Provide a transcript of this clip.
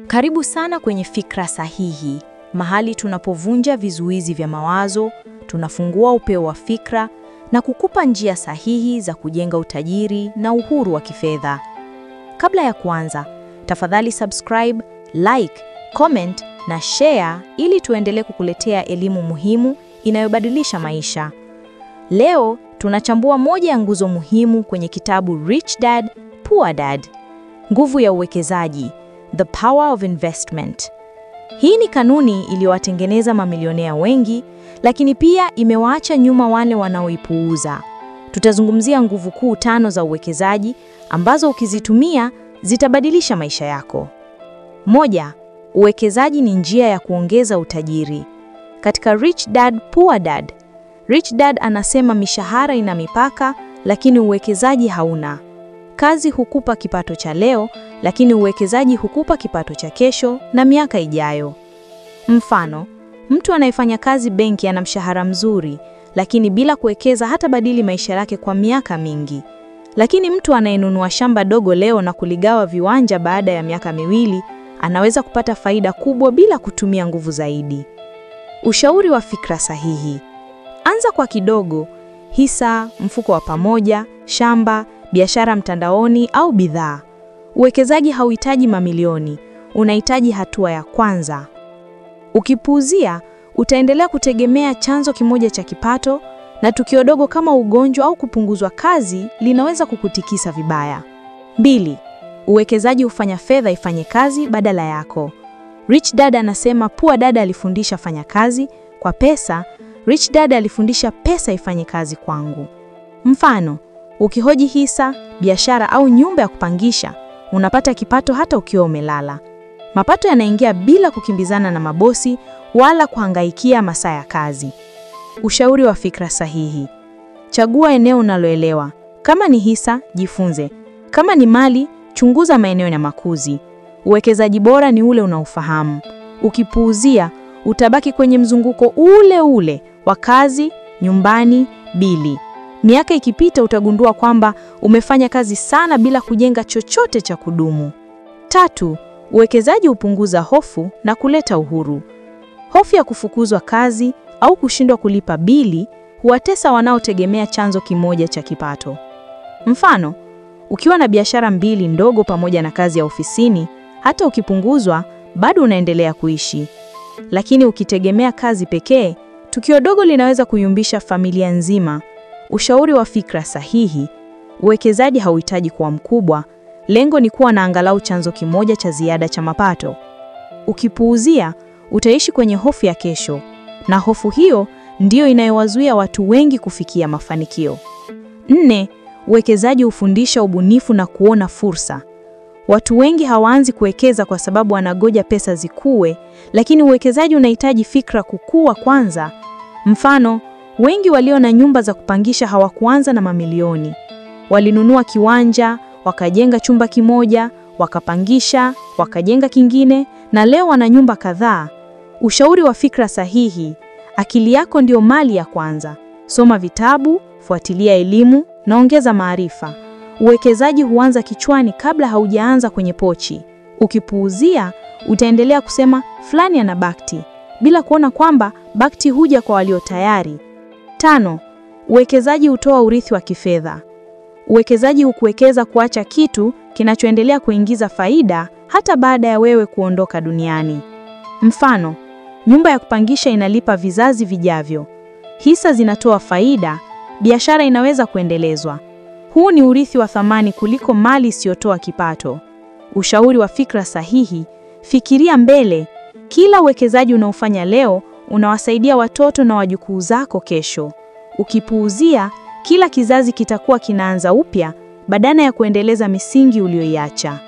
Karibu sana kwenye Fikra Sahihi, mahali tunapovunja vizuizi vya mawazo, tunafungua upeo wa fikra na kukupa njia sahihi za kujenga utajiri na uhuru wa kifedha. Kabla ya kuanza, tafadhali subscribe, like, comment na share ili tuendelee kukuletea elimu muhimu inayobadilisha maisha. Leo tunachambua moja ya nguzo muhimu kwenye kitabu Rich Dad, Poor Dad. Nguvu ya uwekezaji, The Power of Investment. Hii ni kanuni iliyowatengeneza mamilionea wengi, lakini pia imewaacha nyuma wale wanaoipuuza. Tutazungumzia nguvu kuu 5 za uwekezaji ambazo ukizitumia zitabadilisha maisha yako. 1. Uwekezaji ni njia ya kuongeza utajiri. Katika Rich Dad, Poor Dad, Rich Dad anasema mishahara ina mipaka, lakini uwekezaji hauna. Kazi hukupa kipato cha leo, lakini uwekezaji hukupa kipato cha kesho na miaka ijayo. Mfano, mtu anayefanya kazi benki ana mshahara mzuri, lakini bila kuwekeza hatabadili maisha yake kwa miaka mingi. Lakini mtu anayenunua shamba dogo leo na kuligawa viwanja baada ya miaka miwili, anaweza kupata faida kubwa bila kutumia nguvu zaidi. Ushauri wa fikra sahihi. Anza kwa kidogo: hisa, mfuko wa pamoja, shamba, biashara mtandaoni au bidhaa. Uwekezaji hauhitaji mamilioni, unahitaji hatua ya kwanza. Ukipuuzia, utaendelea kutegemea chanzo kimoja cha kipato, na tukio dogo kama ugonjwa au kupunguzwa kazi linaweza kukutikisa vibaya. 2. Uwekezaji hufanya fedha ifanye kazi badala yako. Rich Dad anasema Poor Dad alifundisha fanya kazi kwa pesa, Rich Dad alifundisha pesa ifanye kazi kwangu. Mfano, ukihoji hisa, biashara au nyumba ya kupangisha, unapata kipato hata ukiwa umelala. Mapato yanaingia bila kukimbizana na mabosi wala kuhangaikia masaa ya kazi. Ushauri wa fikra sahihi. Chagua eneo unaloelewa. Kama ni hisa, jifunze. Kama ni mali, chunguza maeneo ya makuzi. Uwekezaji bora ni ule unaofahamu. Ukipuuzia, utabaki kwenye mzunguko ule ule wa kazi, nyumbani, bili. Miaka ikipita utagundua kwamba umefanya kazi sana bila kujenga chochote cha kudumu. 3. Uwekezaji hupunguza hofu na kuleta uhuru. Hofu ya kufukuzwa kazi au kushindwa kulipa bili huwatesa wanaotegemea chanzo kimoja cha kipato. Mfano, ukiwa na biashara 2 ndogo pamoja na kazi ya ofisini, hata ukipunguzwa bado unaendelea kuishi. Lakini ukitegemea kazi pekee, tukio dogo linaweza kuyumbisha familia nzima. Ushauri wa fikra sahihi. Uwekezaji hauhitaji kuwa mkubwa, lengo ni kuwa na angalau chanzo kimoja cha ziada cha mapato. Ukipuuzia, utaishi kwenye hofu ya kesho, na hofu hiyo ndiyo inayowazuia watu wengi kufikia mafanikio. 4. Uwekezaji hufundisha ubunifu na kuona fursa. Watu wengi hawaanzi kuwekeza kwa sababu wanagoja pesa zikue, lakini uwekezaji unahitaji fikra kukua kwanza. Mfano, wengi walio na nyumba za kupangisha hawakuanza na mamilioni. Walinunua kiwanja, wakajenga chumba kimoja, wakapangisha, wakajenga kingine, na leo wana nyumba kadhaa. Ushauri wa fikra sahihi. Akili yako ndio mali ya kwanza. Soma vitabu, fuatilia elimu na ongeza maarifa. Uwekezaji huanza kichwani kabla haujaanza kwenye pochi. Ukipuuzia, utaendelea kusema fulani ana bakti, bila kuona kwamba bakti huja kwa walio tayari. 5. Uwekezaji hutoa urithi wa kifedha. Uwekezaji hukuwekeza kuacha kitu kinachoendelea kuingiza faida hata baada ya wewe kuondoka duniani. Mfano, nyumba ya kupangisha inalipa vizazi vijavyo. Hisa zinatoa faida, biashara inaweza kuendelezwa. Huu ni urithi wa thamani kuliko mali isiyotoa kipato. Ushauri wa fikra sahihi. Fikiria mbele. Kila uwekezaji unaofanya leo unawasaidia watoto na wajukuu zako kesho. Ukipuuzia, kila kizazi kitakuwa kinaanza upya badala ya kuendeleza misingi uliyoiacha.